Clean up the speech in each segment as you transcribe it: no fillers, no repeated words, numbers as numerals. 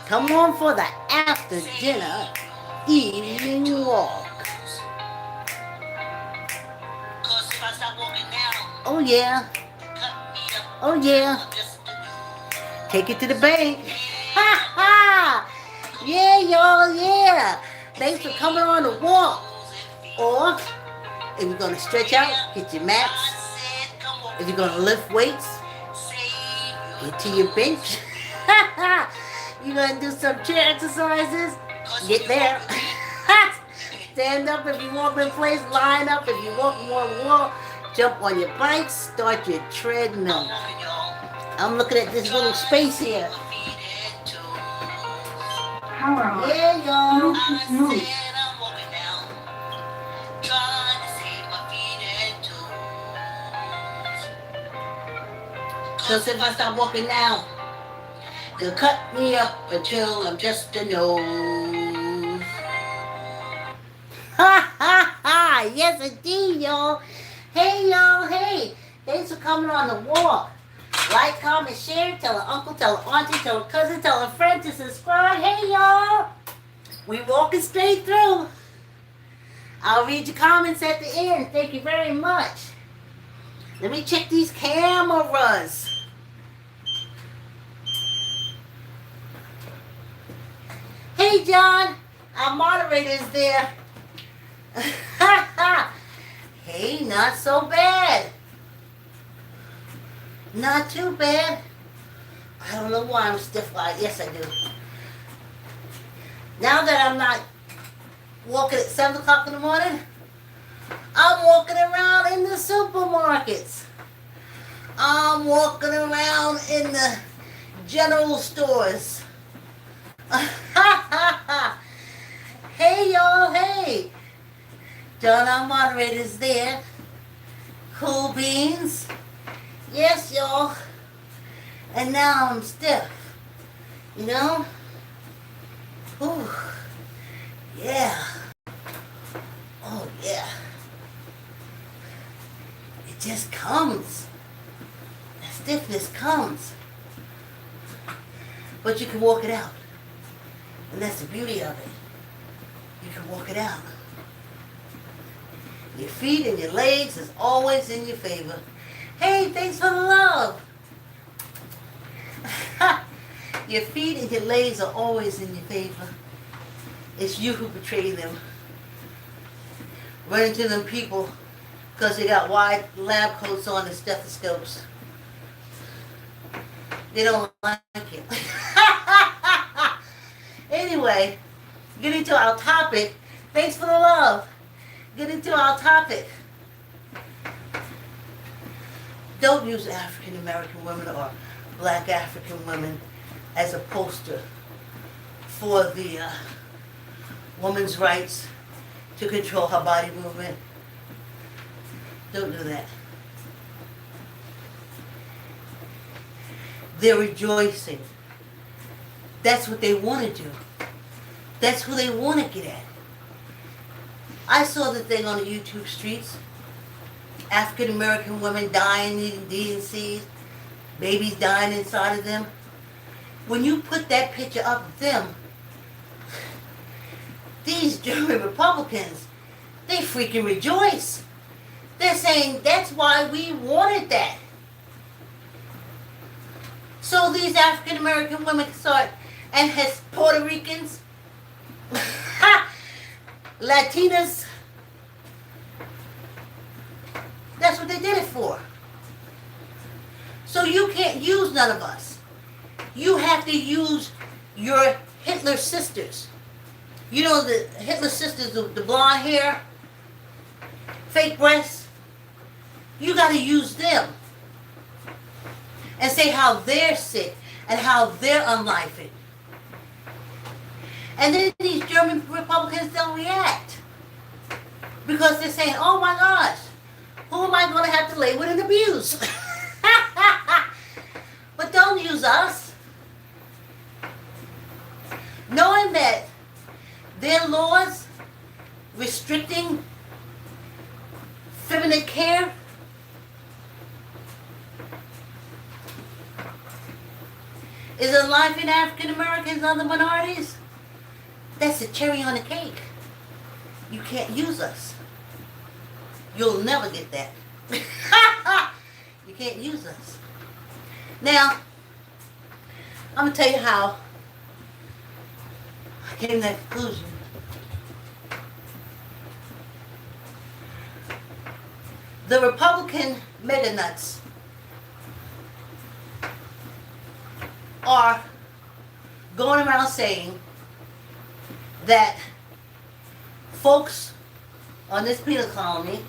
Come on for the after dinner evening walk. Oh yeah. Oh yeah. Take it to the bank. Ha ha! Yeah, y'all, yeah. Thanks for coming on the walk. Or if you're gonna stretch out, get your mats. If you're gonna lift weights, get to your bench. You're gonna do some chair exercises, get there. Stand up if you walk in place, line up if you walk more wall, jump on your bike, start your treadmill. I'm looking at this little space here. Power on. Yeah, y'all. Bluetooth mode. Cause if I stop walking now, they'll cut me up until I'm just a nose. Ha ha ha! Yes indeed, y'all. Hey y'all, hey! Thanks for coming on the walk. Like, comment, share, tell an uncle, tell an auntie, tell a cousin, tell a friend to subscribe. Hey y'all! We walking straight through. I'll read your comments at the end. Thank you very much. Let me check these cameras. Hey John, our moderator is there. Hey, not so bad. Not too bad. I don't know why I'm stiff like. Yes, I do. Now that I'm not walking at 7 o'clock in the morning, I'm walking around in the supermarkets. I'm walking around in the general stores. Hey, y'all, hey. John, our moderator's there. Cool beans. Yes, y'all. And now I'm stiff. You know? Ooh. Yeah. Oh, yeah. It just comes. The stiffness comes. But you can walk it out. And that's the beauty of it. You can walk it out. Your feet and your legs is always in your favor. Hey, thanks for the love. Your feet and your legs are always in your favor. It's you who betray them. Run into them people because they got wide lab coats on and stethoscopes. They don't like it. Anyway, getting to our topic. Thanks for the love. Getting to our topic. Don't use African American women or black African women as a poster for the woman's rights to control her body movement. Don't do that. They're rejoicing. That's what they want to do. That's who they want to get at. I saw the thing on the YouTube streets. African American women dying in DNCs, babies dying inside of them. When you put that picture up of them, these German Republicans, they freaking rejoice. They're saying that's why we wanted that. So these African American women can start, and has Puerto Ricans, Latinas, that's what they did it for. So you can't use none of us. You have to use your Hitler sisters. You know the Hitler sisters, the blonde hair, fake breasts. You got to use them. And say how they're sick and how they're unlifing. And then these German Republicans don't react. Because they're saying, oh my gosh, who am I going to have to lay with and abuse? But don't use us. Knowing that their laws restricting feminine care is unlifing African Americans and other minorities. That's the cherry on the cake. You can't use us. You'll never get that. You can't use us. Now, I'm going to tell you how I came to that conclusion. The Republican mega nuts are going around saying that folks on this penal colony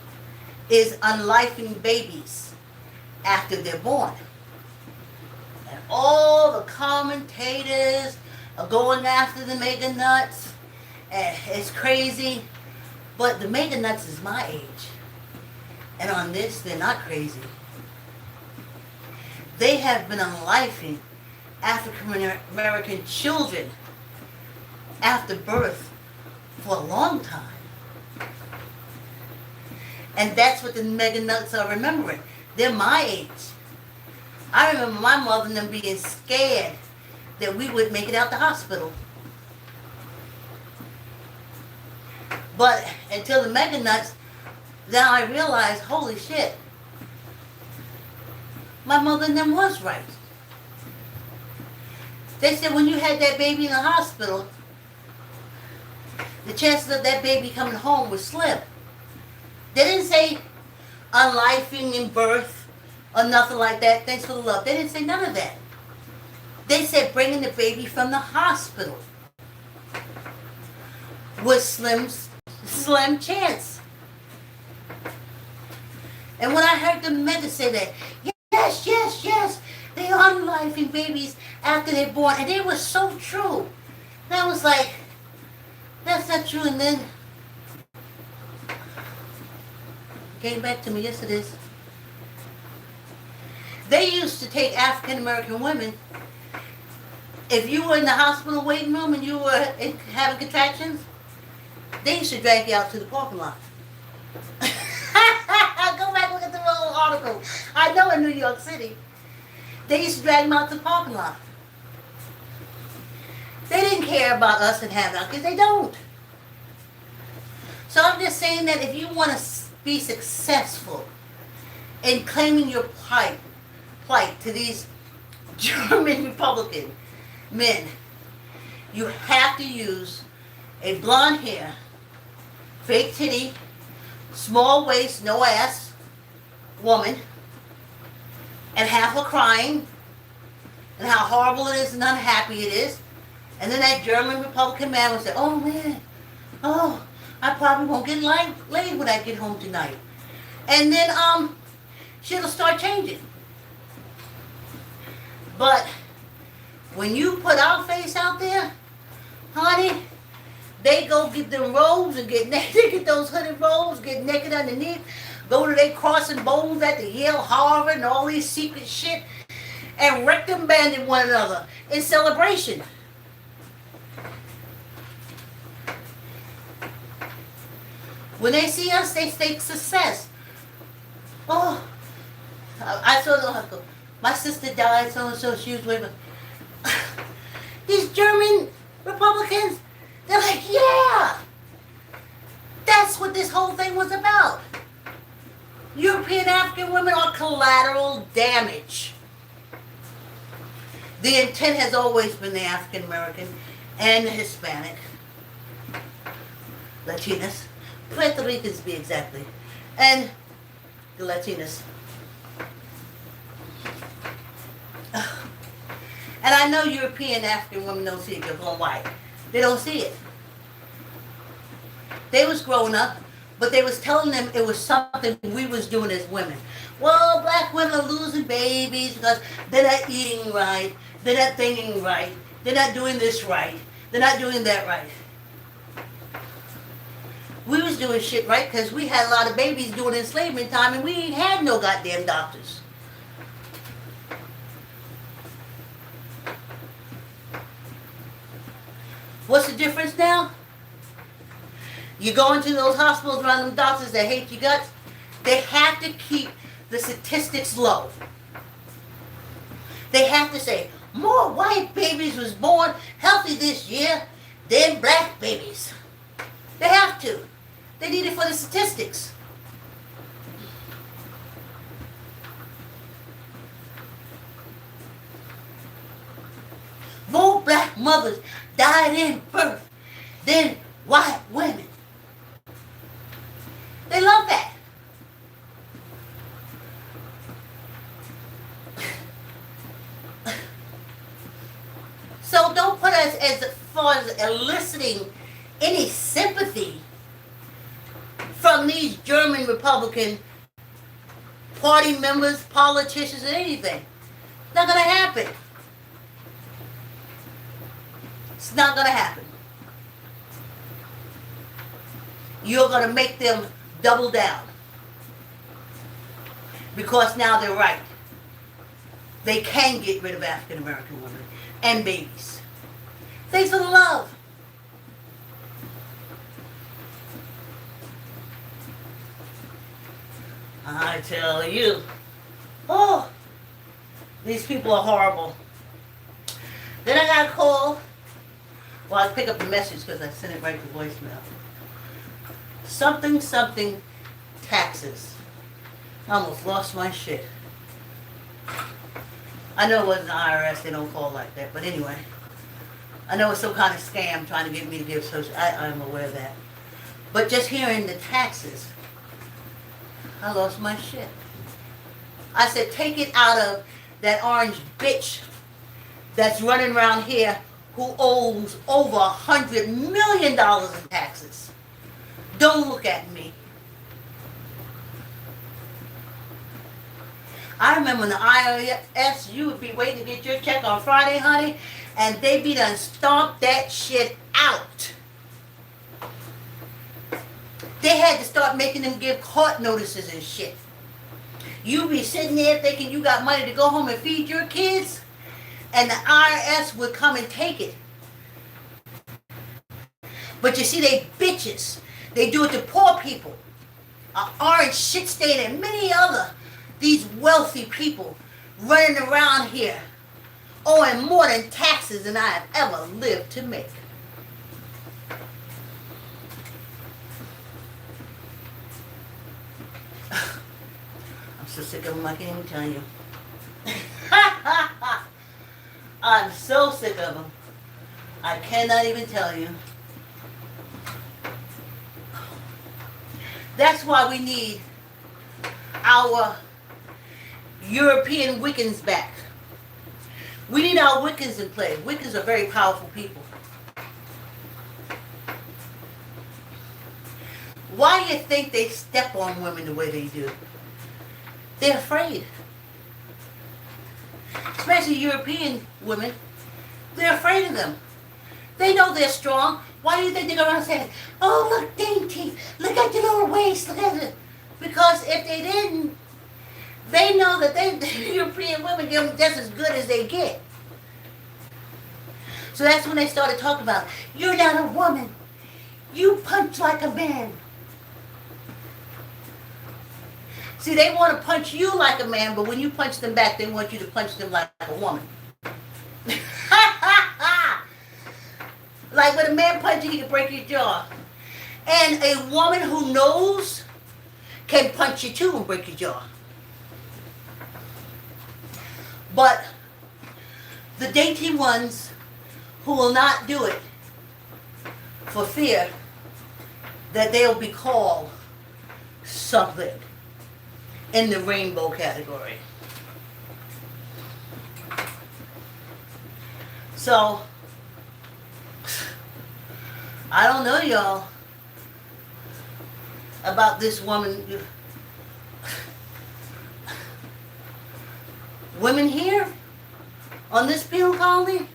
is unlifing babies after they're born. And all the commentators are going after the mega nuts. And it's crazy. But the mega nuts is my age. And on this, they're not crazy. They have been unlifing African American children after birth for a long time. And that's what the mega nuts are remembering. They're my age. I remember my mother and them being scared that we would make it out the hospital. But until the mega nuts, then I realized, holy shit, my mother and them was right. They said when you had that baby in the hospital, the chances of that baby coming home was slim. They didn't say unlifing in birth or nothing like that. Thanks for the love. They didn't say none of that. They said bringing the baby from the hospital was slim chance. And when I heard the mega say that, yes, they are unlifing babies after they're born, and it was so true. And I was like, that's not true. And then it came back to me, yes it is. They used to take African American women. If you were in the hospital waiting room and you were having contractions, they used to drag you out to the parking lot. Go back and look at the old article. I know in New York City, they used to drag them out to the parking lot. They didn't care about us and have out because they don't. So I'm just saying that if you want to be successful in claiming your plight to these German Republican men, you have to use a blonde hair, fake titty, small waist, no ass woman, and have her crying and how horrible it is and unhappy it is. And then that German Republican man will say, oh man, I probably won't get laid when I get home tonight. And then she'll start changing. But when you put our face out there, honey, they go get them robes and get naked, get those hooded robes, get naked underneath, go to their crossing bones at the Yale, Harvard, and all these secret shit, and rectum banding one another in celebration. When they see us, they think success. Oh, I saw my sister died, so she was waving. These German Republicans, they're like, yeah, that's what this whole thing was about. European African women are collateral damage. The intent has always been the African American and the Hispanic, Latinas, Puerto Ricans to be exactly, and the Latinas. And I know European African women don't see it, they're going white. They don't see it. They was growing up, but they was telling them it was something we was doing as women. Well, black women are losing babies because they're not eating right, they're not thinking right, they're not doing this right, they're not doing that right. We was doing shit right because we had a lot of babies doing enslavement time and we ain't had no goddamn doctors. What's the difference now? You go into those hospitals around them doctors that hate your guts, they have to keep the statistics low. They have to say, more white babies was born healthy this year than black babies. They have to. They need it for the statistics. More black mothers died in birth than white women. They love that. So don't put us as far as eliciting any sympathy from these German Republican Party members, politicians, and anything. It's not going to happen. It's not going to happen. You're going to make them double down. Because now they're right. They can get rid of African American women and babies. Thanks for the love. I tell you. Oh, these people are horrible. Then I got a call. Well, I pick up the message because I sent it right to voicemail. Something taxes. I almost lost my shit. I know it wasn't the IRS, they don't call like that, but anyway. I know it's some kind of scam trying to get me to give social, I'm aware of that. But just hearing the taxes, I lost my shit. I said, take it out of that orange bitch that's running around here who owes over $100 million in taxes. Don't look at me. I remember when the IRS, you would be waiting to get your check on Friday, honey, and they be done stomped that shit out. They had to start making them give court notices and shit. You be sitting there thinking you got money to go home and feed your kids, and the IRS would come and take it. But you see, they bitches. They do it to poor people. Orange shit stain and many other these wealthy people running around here owing more than taxes than I have ever lived to make. I'm so sick of them, I can't even tell you. I'm so sick of them. I cannot even tell you. That's why we need our European Wiccans back. We need our Wiccans in play. Wiccans are very powerful people. Why do you think they step on women the way they do? They're afraid. Especially European women. They're afraid of them. They know they're strong. Why do you think they go around saying, oh, look, dainty, look at your little waist, look at it. Because if they didn't, they know that the European women give them just as good as they get. So that's when they started talking about, you're not a woman. You punch like a man. See, they want to punch you like a man, but when you punch them back, they want you to punch them like a woman. Like when a man punches you, he can break your jaw. And a woman who knows can punch you too and break your jaw. But the dainty ones who will not do it for fear that they'll be called something in the rainbow category. So, I don't know, y'all, about this woman. Women here on this penal colony,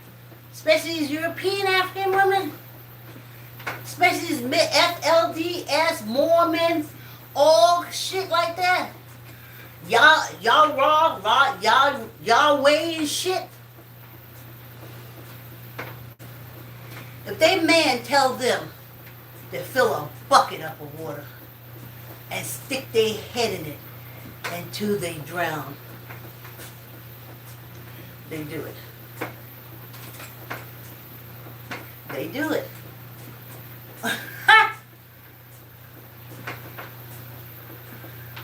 especially these European African women, especially these FLDS Mormons, all shit like that. Y'all raw, y'all weighing shit. If they man tell them to fill a bucket up of water and stick their head in it until they drown, they do it. They do it.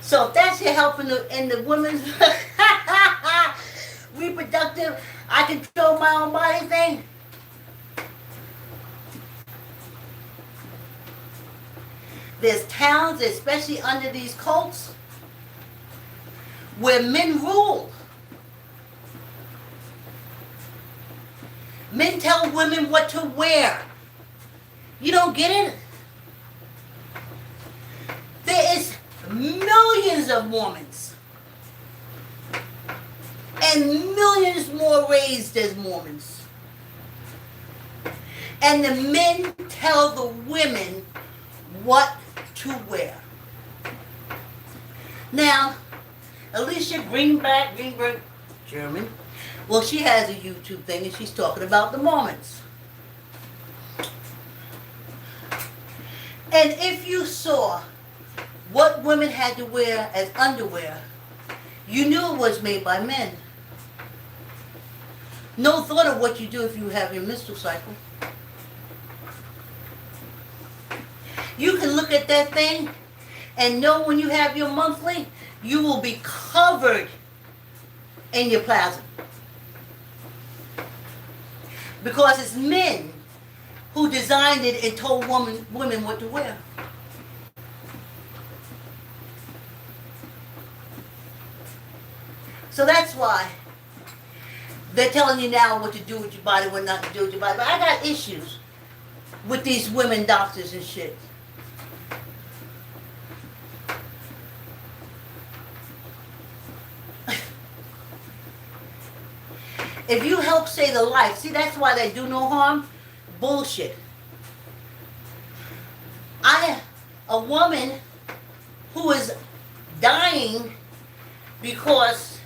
So if that's your help in the women's reproductive, I control my own body thing. There's towns, especially under these cults, where men rule. Men tell women what to wear. You don't get it? There is millions of Mormons. And millions more raised as Mormons. And the men tell the women what to wear. Now, Alicia Greenberg, German, well, she has a YouTube thing and she's talking about the Mormons. And if you saw what women had to wear as underwear, you knew it was made by men. No thought of what you do if you have your menstrual cycle. You can look at that thing and know when you have your monthly, you will be covered in your plasma. Because it's men who designed it and told women what to wear. So that's why they're telling you now what to do with your body, what not to do with your body. But I got issues with these women doctors and shit. If you help save the life, see, that's why they do no harm. Bullshit. A woman who is dying because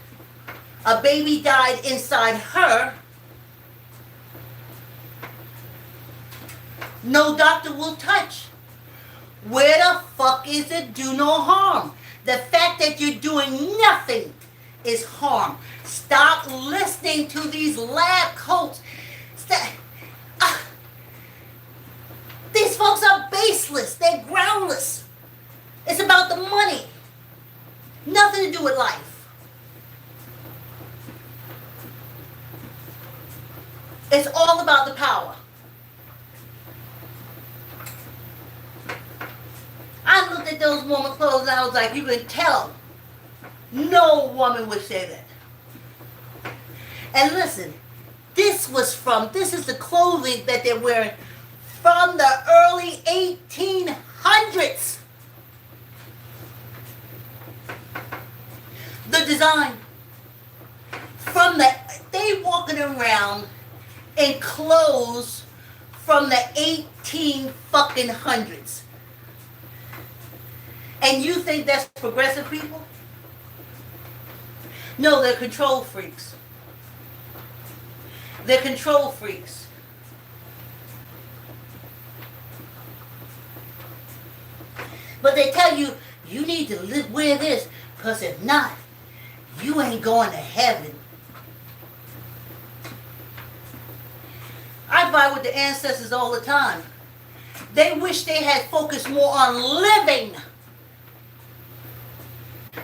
a baby died inside her, no doctor will touch. Where the fuck is it do no harm? The fact that you're doing nothing is harm. Stop listening to these lab coats. These folks are baseless. They're groundless. It's about the money. Nothing to do with life. It's all about the power. I looked at those woman clothes and I was like, you can tell. No woman would say that. And listen, this is the clothing that they're wearing from the early 1800s. The design. They walking around in clothes from the 1800s. And you think that's progressive people? No, they're control freaks. They're control freaks. But they tell you, you need to wear this, because if not, you ain't going to heaven. I vibe with the ancestors all the time. They wish they had focused more on living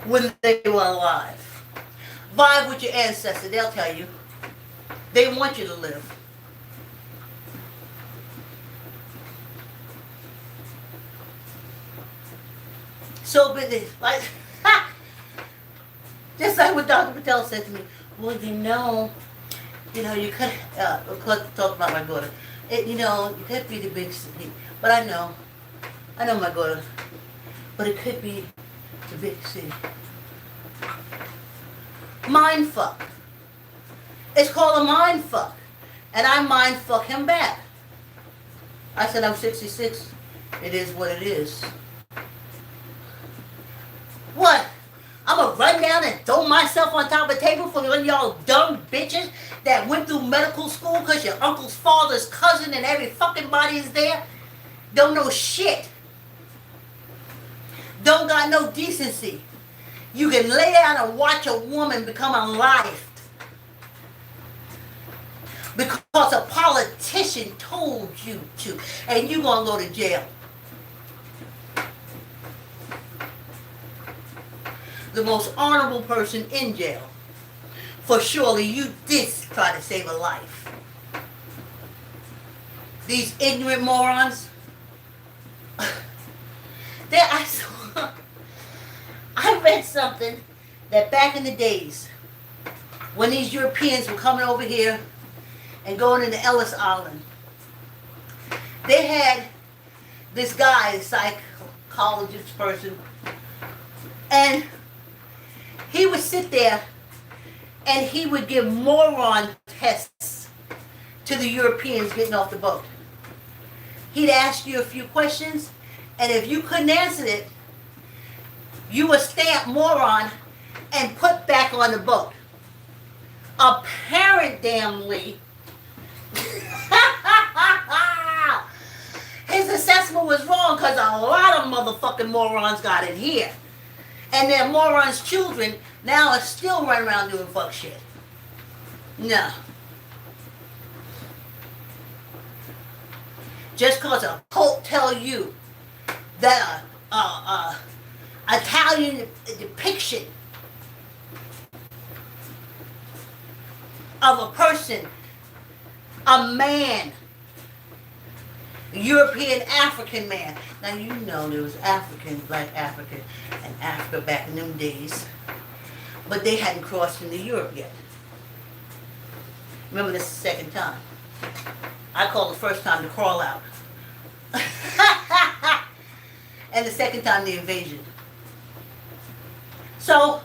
when they were alive. Vibe with your ancestors, they'll tell you. They want you to live. So busy, like, just like what Dr. Patel said to me. Well, you could, talk about my daughter. You could be the big city, but I know my daughter, but it could be the big city. Mind fuck. It's called a mind fuck. And I mind fuck him back. I said, I'm 66. It is what it is. What? I'm going to run down and throw myself on top of the table for one of y'all dumb bitches that went through medical school because your uncle's father's cousin and every fucking body is there? Don't know shit. Don't got no decency. You can lay down and watch a woman become unlived because a politician constitution told you to, and you're going to go to jail. The most honorable person in jail. For surely you did try to save a life. These ignorant morons. I read something that back in the days, when these Europeans were coming over here and going into Ellis Island, they had this guy, a psychologist person, and he would sit there and he would give moron tests to the Europeans getting off the boat. He'd ask you a few questions, and if you couldn't answer it, you were stamped moron and put back on the boat. Apparently, his assessment was wrong because a lot of motherfucking morons got in here. And their morons' children now are still running around doing fuck shit. No. Just because a cult tell you that Italian depiction of a person, a man, a European African man. Now you know there was African, black African, and Africa back in them days, but they hadn't crossed into Europe yet. Remember, this is the second time. I call the first time the crawl out. And the second time the invasion. So,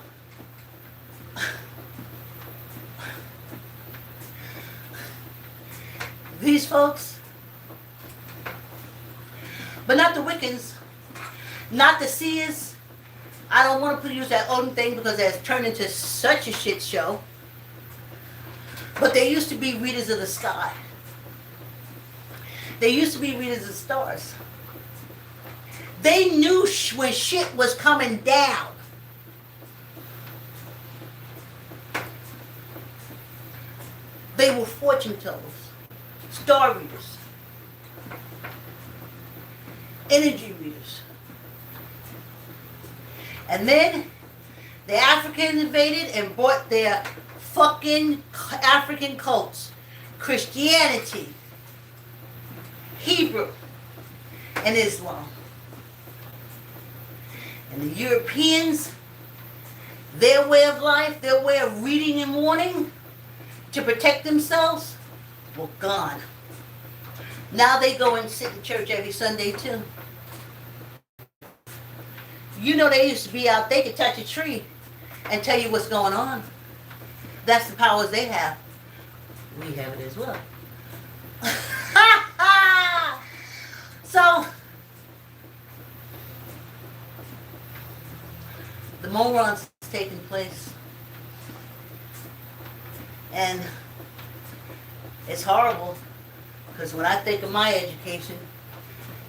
these folks, but not the Wiccans, not the seers. I don't want to use that Odin thing because it's turned into such a shit show. But they used to be readers of the sky. They used to be readers of the stars. They knew when shit was coming down. They were fortune tellers, star readers, energy readers. And then the Africans invaded and brought their fucking African cults, Christianity, Hebrew, and Islam. And the Europeans, their way of life, their way of reading and mourning to protect themselves, were gone. Now they go and sit in church every Sunday too. You know they used to be out, they could touch a tree and tell you what's going on. That's the powers they have. We have it as well. So, the morons taking place. And it's horrible because when I think of my education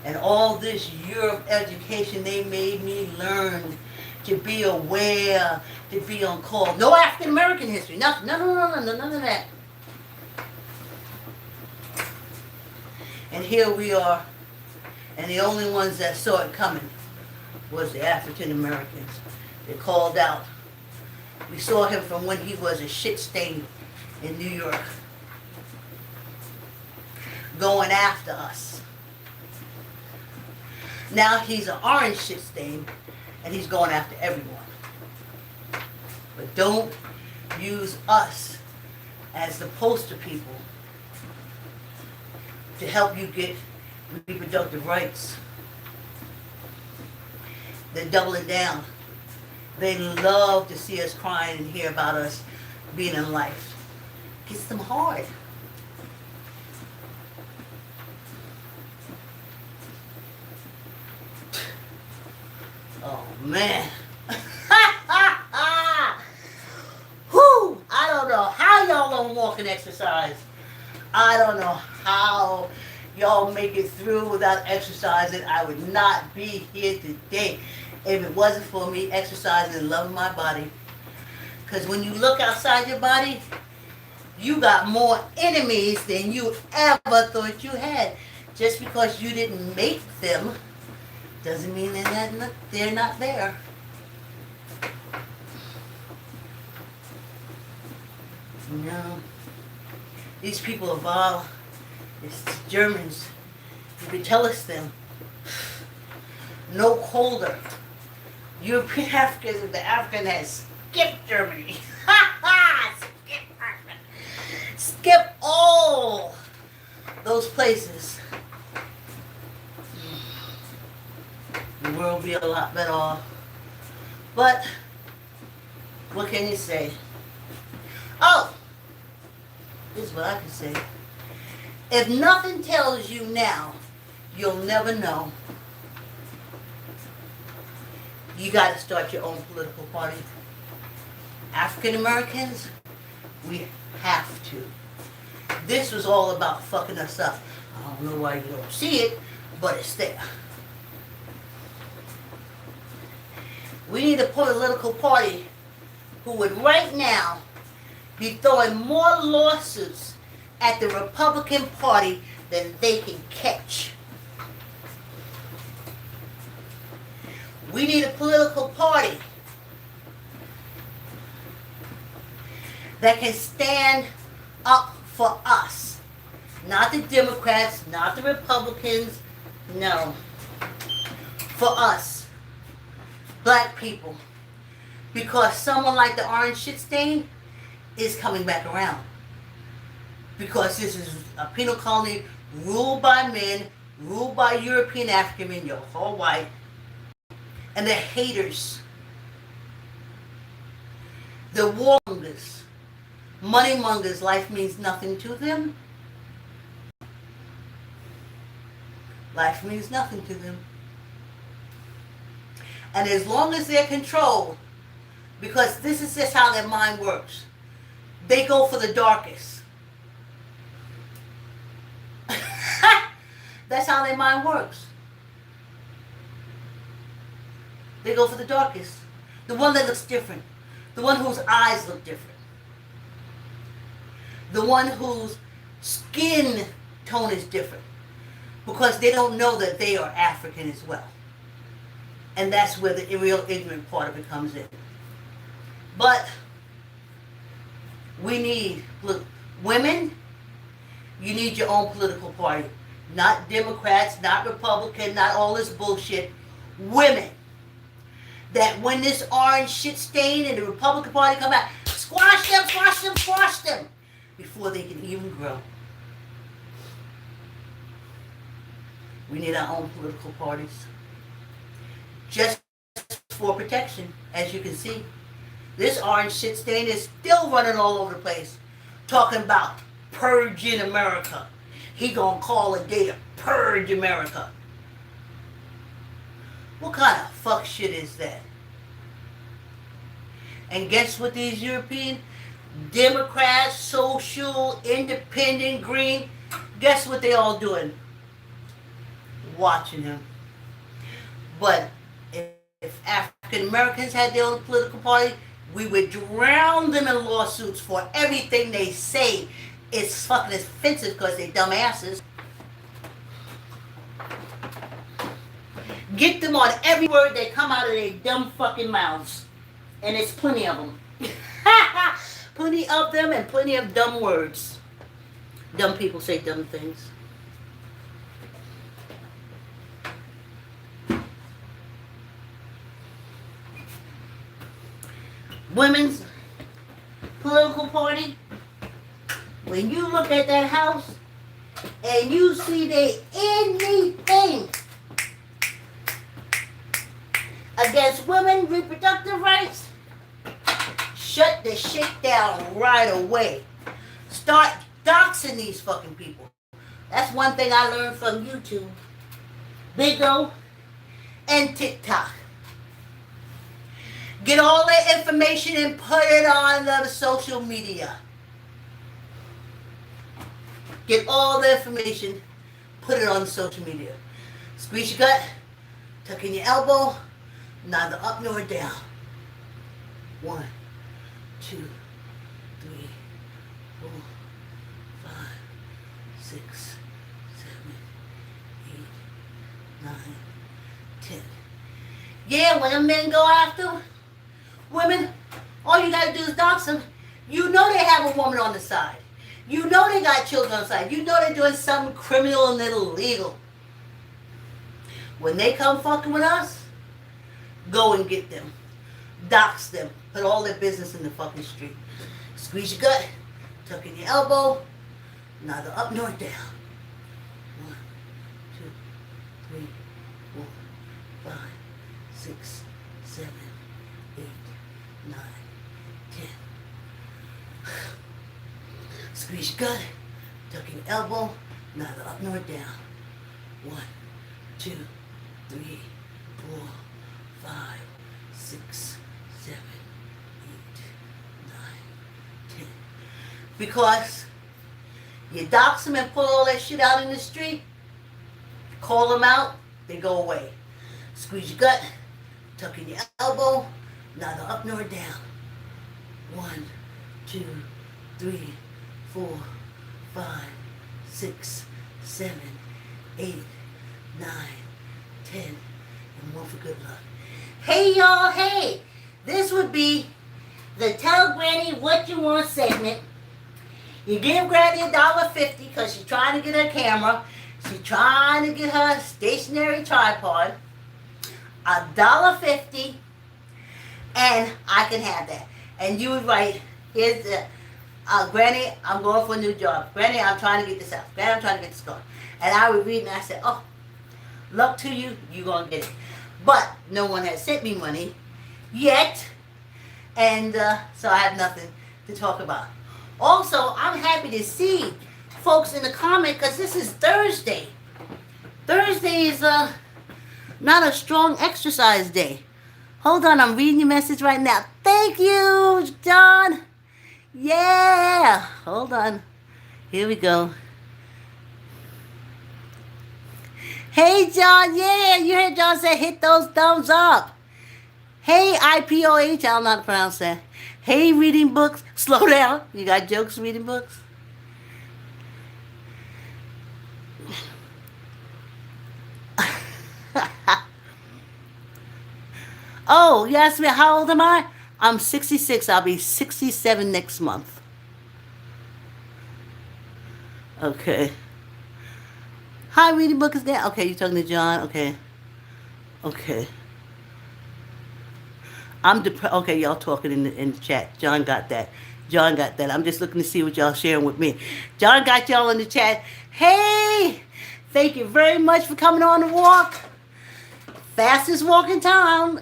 and all this Europe education they made me learn to be aware, to be on call. No African American history, nothing, none of that. And here we are, and the only ones that saw it coming was the African Americans. They called out. We saw him from when he was a shit stain in New York, going after us. Now he's an orange shit stain, and he's going after everyone. But don't use us as the poster people to help you get reproductive rights. They're doubling down. They love to see us crying and hear about us being in life. Gets them hard. Oh man. Whew, I don't know how y'all don't walk and exercise. I don't know how y'all make it through without exercising. I would not be here today if it wasn't for me exercising and loving my body. Because when you look outside your body, You got more enemies than you ever thought you had. Just because you didn't make them doesn't mean they're not there. No. These people of all, it's the Germans. You can tell us them. No colder. European Africans, the African has skipped Germany. Skip all those places. The world will be a lot better off. But, what can you say? Oh! This is what I can say. If nothing tells you now, you'll never know. You got to start your own political party. African Americans, we have to. This was all about fucking us up. I don't know why you don't see it, but it's there. We need a political party who would right now be throwing more lawsuits at the Republican Party than they can catch. We need a political party that can stand up for us. Not the Democrats, not the Republicans, no. For us, black people. Because someone like the Orange Shit Stain is coming back around. Because this is a penal colony ruled by men, ruled by European African men, you're all white. And they're haters. They're warmongers. Money mongers. Life means nothing to them. Life means nothing to them. And as long as they're controlled, because this is just how their mind works, they go for the darkest. That's how their mind works. They go for the darkest. The one that looks different. The one whose eyes look different. The one whose skin tone is different. Because they don't know that they are African as well. And that's where the real ignorant part of it comes in. But we need, look, women, you need your own political party. Not Democrats, not Republican, not all this bullshit. Women. That when this Orange Shit Stain and the Republican Party come out, squash them, squash them, squash them, before they can even grow. We need our own political parties. Just for protection, as you can see. This Orange Shit Stain is still running all over the place, talking about purging America. He gonna call a day to purge America. What kind of fuck shit is that? And guess what these European Democrats, social, independent, green, guess what they all doing? Watching him. But if African Americans had their own political party, we would drown them in lawsuits for everything they say. It's fucking offensive because they dumbasses. Get them on every word that come out of their dumb fucking mouths. And it's plenty of them. Plenty of them and plenty of dumb words. Dumb people say dumb things. Women's political party, when you look at that house and you see they anything against women reproductive rights, shut the shit down right away. Start doxing these fucking people. That's one thing I learned from YouTube, Bigo, and TikTok. Get all that information and put it on the social media. Get all the information, put it on social media. Squeeze your gut, tuck in your elbow, neither up nor down. 1, 2, 3, 4. 6, 7, 8, 9, 10. Yeah, when the men go after women, all you gotta do is dox them. You know they have a woman on the side. You know they got children on the side. You know they're doing something criminal and illegal. When they come fucking with us, go and get them. Dox them. Put all their business in the fucking street. Squeeze your gut. Tuck in your elbow. Neither up nor down. 1, 2, 3, 4, 5, 6, 7, 8, 9, 10. Squeeze your gut. Tuck in your elbow. Neither up nor down. 1, 2, 3, 4, 5, 6, 7, 8, 9, 10. Because you dox them and pull all that shit out in the street, call them out, they go away. Squeeze your gut, tuck in your elbow, neither up nor down. 1, 2, 3, 4, 5, 6, 7, 8, 9, 10, and one for good luck. Hey y'all, hey! This would be the Tell Granny What You Want segment. You give Granny $1.50 because she's trying to get her camera. She's trying to get her stationary tripod. $1.50, and I can have that. And you would write, here's the, Granny, I'm going for a new job. Granny, I'm trying to get this house. Granny, I'm trying to get this car. And I would read and I said, oh, luck to you, you're going to get it. But no one has sent me money yet. And so I have nothing to talk about. Also, I'm happy to see folks in the comment because this is Thursday. Thursday is not a strong exercise day. Hold on, I'm reading your message right now. Thank you, John. Yeah. Hold on. Here we go. Hey, John. Yeah, you heard John say hit those thumbs up. Hey, IPOH. I don't know how to pronounce that. Hey, reading books. Slow down. You got jokes reading books? Oh, you asked me how old am I? I'm 66. I'll be 67 next month. Okay. Hi, reading book is there. Okay, you're talking to John. Okay. Okay. I'm depressed. Okay, y'all talking in the chat. John got that. John got that. I'm just looking to see what y'all sharing with me. John got y'all in the chat. Hey, thank you very much for coming on the walk. Fastest walk in town.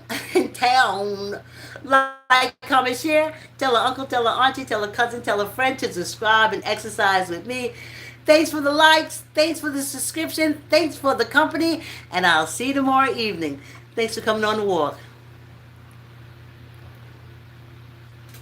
Like, comment, share. Tell her uncle, tell her auntie, tell her cousin, tell her friend to subscribe and exercise with me. Thanks for the likes. Thanks for the subscription. Thanks for the company. And I'll see you tomorrow evening. Thanks for coming on the walk.